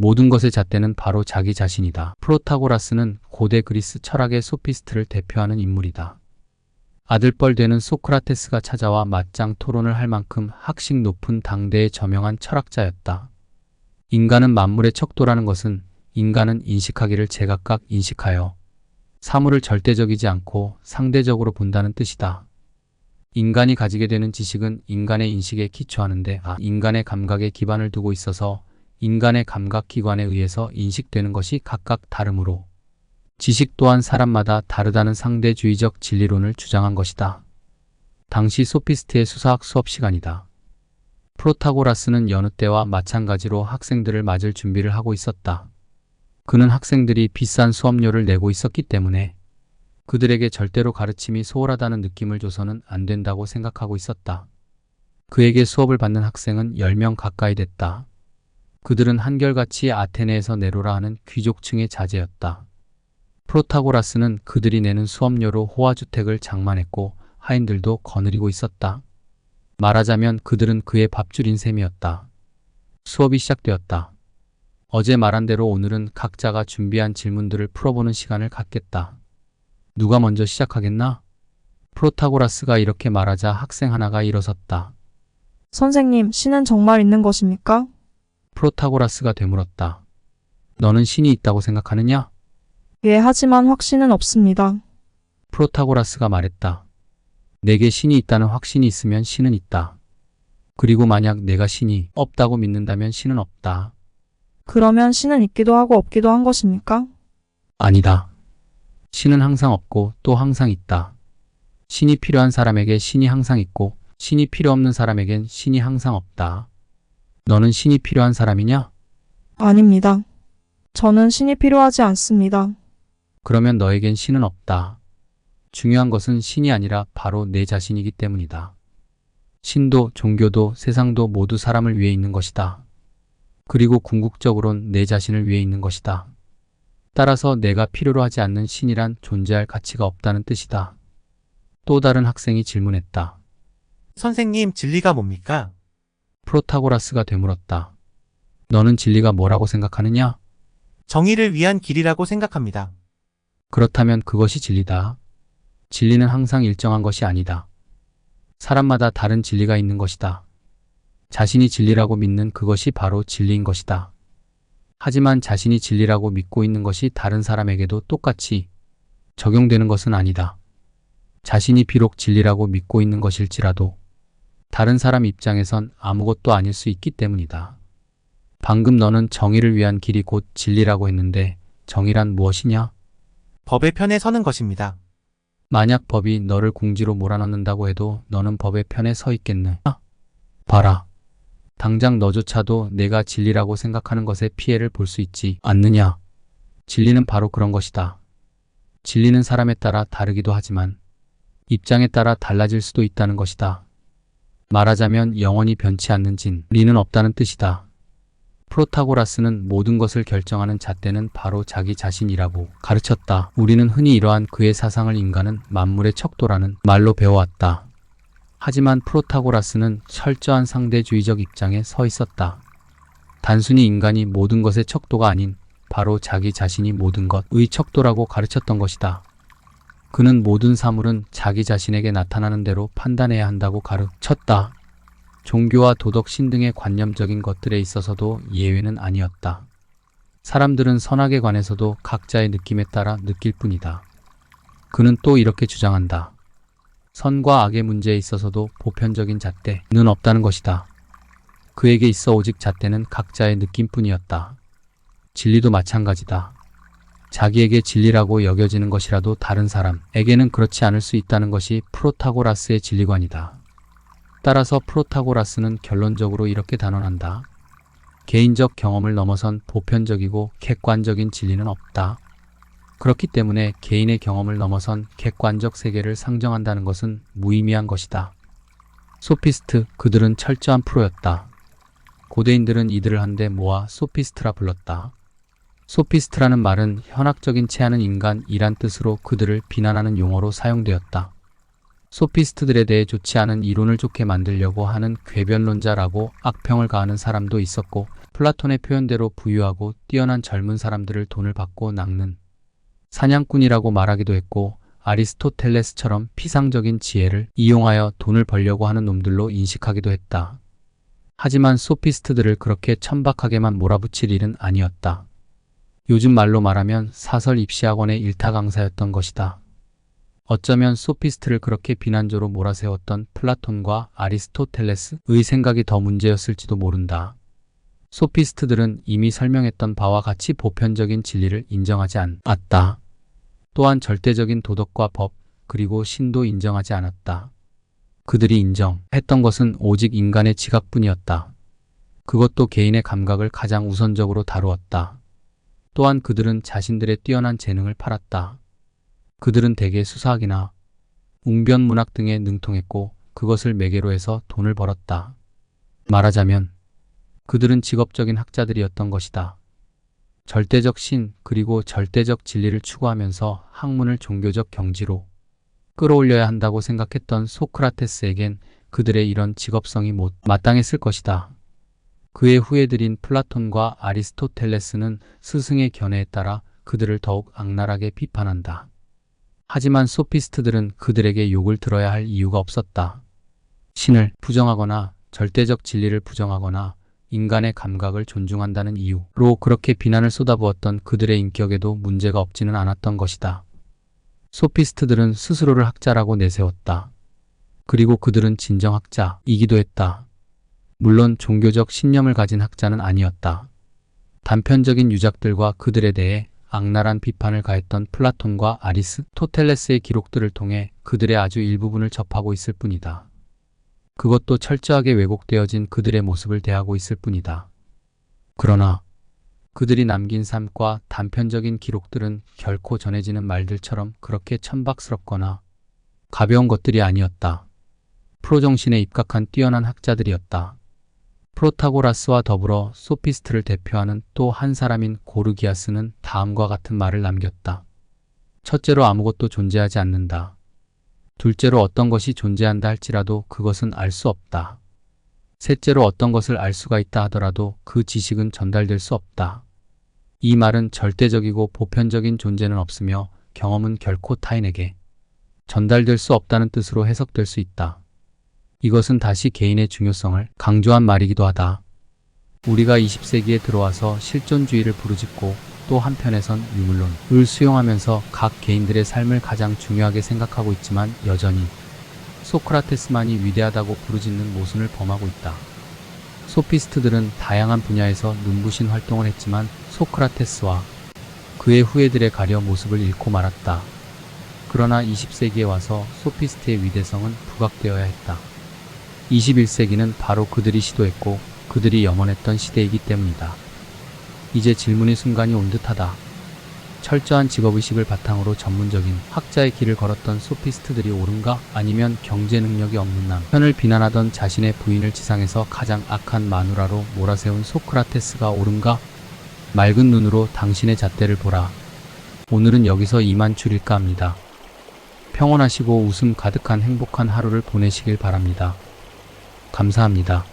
모든 것의 잣대는 바로 자기 자신이다. 프로타고라스는 고대 그리스 철학의 소피스트를 대표하는 인물이다. 아들뻘 되는 소크라테스가 찾아와 맞짱 토론을 할 만큼 학식 높은 당대의 저명한 철학자였다. 인간은 만물의 척도라는 것은 인간은 인식하기를 제각각 인식하여 사물을 절대적이지 않고 상대적으로 본다는 뜻이다. 인간이 가지게 되는 지식은 인간의 인식에 기초하는데 인간의 감각에 기반을 두고 있어서 인간의 감각기관에 의해서 인식되는 것이 각각 다르므로 지식 또한 사람마다 다르다는 상대주의적 진리론을 주장한 것이다. 당시 소피스트의 수사학 수업 시간이다. 프로타고라스는 여느 때와 마찬가지로 학생들을 맞을 준비를 하고 있었다. 그는 학생들이 비싼 수업료를 내고 있었기 때문에 그들에게 절대로 가르침이 소홀하다는 느낌을 줘서는 안 된다고 생각하고 있었다. 그에게 수업을 받는 학생은 10명 가까이 됐다. 그들은 한결같이 아테네에서 내로라 하는 귀족층의 자제였다. 프로타고라스는 그들이 내는 수업료로 호화주택을 장만했고 하인들도 거느리고 있었다. 말하자면 그들은 그의 밥줄인 셈이었다. 수업이 시작되었다. 어제 말한 대로 오늘은 각자가 준비한 질문들을 풀어보는 시간을 갖겠다. 누가 먼저 시작하겠나? 프로타고라스가 이렇게 말하자 학생 하나가 일어섰다. 선생님, 신은 정말 있는 것입니까? 프로타고라스가 되물었다. 너는 신이 있다고 생각하느냐? 예, 하지만 확신은 없습니다. 프로타고라스가 말했다. 내게 신이 있다는 확신이 있으면 신은 있다. 그리고 만약 내가 신이 없다고 믿는다면 신은 없다. 그러면 신은 있기도 하고 없기도 한 것입니까? 아니다. 신은 항상 없고 또 항상 있다. 신이 필요한 사람에게 신이 항상 있고 신이 필요 없는 사람에겐 신이 항상 없다. 너는 신이 필요한 사람이냐? 아닙니다. 저는 신이 필요하지 않습니다. 그러면 너에겐 신은 없다. 중요한 것은 신이 아니라 바로 내 자신이기 때문이다. 신도 종교도 세상도 모두 사람을 위해 있는 것이다. 그리고 궁극적으론 내 자신을 위해 있는 것이다. 따라서 내가 필요로 하지 않는 신이란 존재할 가치가 없다는 뜻이다. 또 다른 학생이 질문했다. 선생님, 진리가 뭡니까? 프로타고라스가 되물었다. 너는 진리가 뭐라고 생각하느냐? 정의를 위한 길이라고 생각합니다. 그렇다면 그것이 진리다. 진리는 항상 일정한 것이 아니다. 사람마다 다른 진리가 있는 것이다. 자신이 진리라고 믿는 그것이 바로 진리인 것이다. 하지만 자신이 진리라고 믿고 있는 것이 다른 사람에게도 똑같이 적용되는 것은 아니다. 자신이 비록 진리라고 믿고 있는 것일지라도 다른 사람 입장에선 아무것도 아닐 수 있기 때문이다. 방금 너는 정의를 위한 길이 곧 진리라고 했는데 정의란 무엇이냐? 법의 편에 서는 것입니다. 만약 법이 너를 궁지로 몰아넣는다고 해도 너는 법의 편에 서 있겠느냐? 봐라. 당장 너조차도 내가 진리라고 생각하는 것의 피해를 볼 수 있지 않느냐? 진리는 바로 그런 것이다. 진리는 사람에 따라 다르기도 하지만 입장에 따라 달라질 수도 있다는 것이다. 말하자면 영원히 변치 않는 진리는 없다는 뜻이다. 프로타고라스는 모든 것을 결정하는 잣대는 바로 자기 자신이라고 가르쳤다. 우리는 흔히 이러한 그의 사상을 인간은 만물의 척도라는 말로 배워왔다. 하지만 프로타고라스는 철저한 상대주의적 입장에 서 있었다. 단순히 인간이 모든 것의 척도가 아닌 바로 자기 자신이 모든 것의 척도라고 가르쳤던 것이다. 그는 모든 사물은 자기 자신에게 나타나는 대로 판단해야 한다고 가르쳤다. 종교와 도덕, 신 등의 관념적인 것들에 있어서도 예외는 아니었다. 사람들은 선악에 관해서도 각자의 느낌에 따라 느낄 뿐이다. 그는 또 이렇게 주장한다. 선과 악의 문제에 있어서도 보편적인 잣대는 없다는 것이다. 그에게 있어 오직 잣대는 각자의 느낌뿐이었다. 진리도 마찬가지다. 자기에게 진리라고 여겨지는 것이라도 다른 사람에게는 그렇지 않을 수 있다는 것이 프로타고라스의 진리관이다. 따라서 프로타고라스는 결론적으로 이렇게 단언한다. 개인적 경험을 넘어선 보편적이고 객관적인 진리는 없다. 그렇기 때문에 개인의 경험을 넘어선 객관적 세계를 상정한다는 것은 무의미한 것이다. 소피스트, 그들은 철저한 프로였다. 고대인들은 이들을 한데 모아 소피스트라 불렀다. 소피스트라는 말은 현학적인 체하는 인간이란 뜻으로 그들을 비난하는 용어로 사용되었다. 소피스트들에 대해 좋지 않은 이론을 좋게 만들려고 하는 궤변론자라고 악평을 가하는 사람도 있었고 플라톤의 표현대로 부유하고 뛰어난 젊은 사람들을 돈을 받고 낚는 사냥꾼이라고 말하기도 했고, 아리스토텔레스처럼 피상적인 지혜를 이용하여 돈을 벌려고 하는 놈들로 인식하기도 했다. 하지만 소피스트들을 그렇게 천박하게만 몰아붙일 일은 아니었다. 요즘 말로 말하면 사설 입시학원의 일타 강사였던 것이다. 어쩌면 소피스트를 그렇게 비난조로 몰아세웠던 플라톤과 아리스토텔레스의 생각이 더 문제였을지도 모른다. 소피스트들은 이미 설명했던 바와 같이 보편적인 진리를 인정하지 않았다. 또한 절대적인 도덕과 법, 그리고 신도 인정하지 않았다. 그들이 인정했던 것은 오직 인간의 지각뿐이었다. 그것도 개인의 감각을 가장 우선적으로 다루었다. 또한 그들은 자신들의 뛰어난 재능을 팔았다. 그들은 대개 수사학이나 웅변 문학 등에 능통했고, 그것을 매개로 해서 돈을 벌었다. 말하자면 그들은 직업적인 학자들이었던 것이다. 절대적 신, 그리고 절대적 진리를 추구하면서 학문을 종교적 경지로 끌어올려야 한다고 생각했던 소크라테스에겐 그들의 이런 직업성이 못 마땅했을 것이다. 그의 후예들인 플라톤과 아리스토텔레스는 스승의 견해에 따라 그들을 더욱 악랄하게 비판한다. 하지만 소피스트들은 그들에게 욕을 들어야 할 이유가 없었다. 신을 부정하거나 절대적 진리를 부정하거나 인간의 감각을 존중한다는 이유로 그렇게 비난을 쏟아부었던 그들의 인격에도 문제가 없지는 않았던 것이다. 소피스트들은 스스로를 학자라고 내세웠다. 그리고 그들은 진정 학자이기도 했다. 물론 종교적 신념을 가진 학자는 아니었다. 단편적인 유작들과 그들에 대해 악랄한 비판을 가했던 플라톤과 아리스토텔레스의 기록들을 통해 그들의 아주 일부분을 접하고 있을 뿐이다. 그것도 철저하게 왜곡되어진 그들의 모습을 대하고 있을 뿐이다. 그러나 그들이 남긴 삶과 단편적인 기록들은 결코 전해지는 말들처럼 그렇게 천박스럽거나 가벼운 것들이 아니었다. 프로 정신에 입각한 뛰어난 학자들이었다. 프로타고라스와 더불어 소피스트를 대표하는 또 한 사람인 고르기아스는 다음과 같은 말을 남겼다. 첫째로 아무것도 존재하지 않는다. 둘째로 어떤 것이 존재한다 할지라도 그것은 알 수 없다. 셋째로 어떤 것을 알 수가 있다 하더라도 그 지식은 전달될 수 없다. 이 말은 절대적이고 보편적인 존재는 없으며 경험은 결코 타인에게 전달될 수 없다는 뜻으로 해석될 수 있다. 이것은 다시 개인의 중요성을 강조한 말이기도 하다. 우리가 20세기에 들어와서 실존주의를 부르짖고 또 한편에선 유물론을 수용하면서 각 개인들의 삶을 가장 중요하게 생각하고 있지만 여전히 소크라테스만이 위대하다고 부르짖는 모순을 범하고 있다. 소피스트들은 다양한 분야에서 눈부신 활동을 했지만 소크라테스와 그의 후예들에 가려 모습을 잃고 말았다. 그러나 20세기에 와서 소피스트의 위대성은 부각되어야 했다. 21세기는 바로 그들이 시도했고 그들이 염원했던 시대이기 때문이다. 이제 질문의 순간이 온 듯하다. 철저한 직업의식을 바탕으로 전문적인 학자의 길을 걸었던 소피스트들이 옳은가? 아니면 경제 능력이 없는 남편을 비난하던 자신의 부인을 지상에서 가장 악한 마누라로 몰아세운 소크라테스가 옳은가? 맑은 눈으로 당신의 잣대를 보라. 오늘은 여기서 이만 줄일까 합니다. 평온하시고 웃음 가득한 행복한 하루를 보내시길 바랍니다. 감사합니다.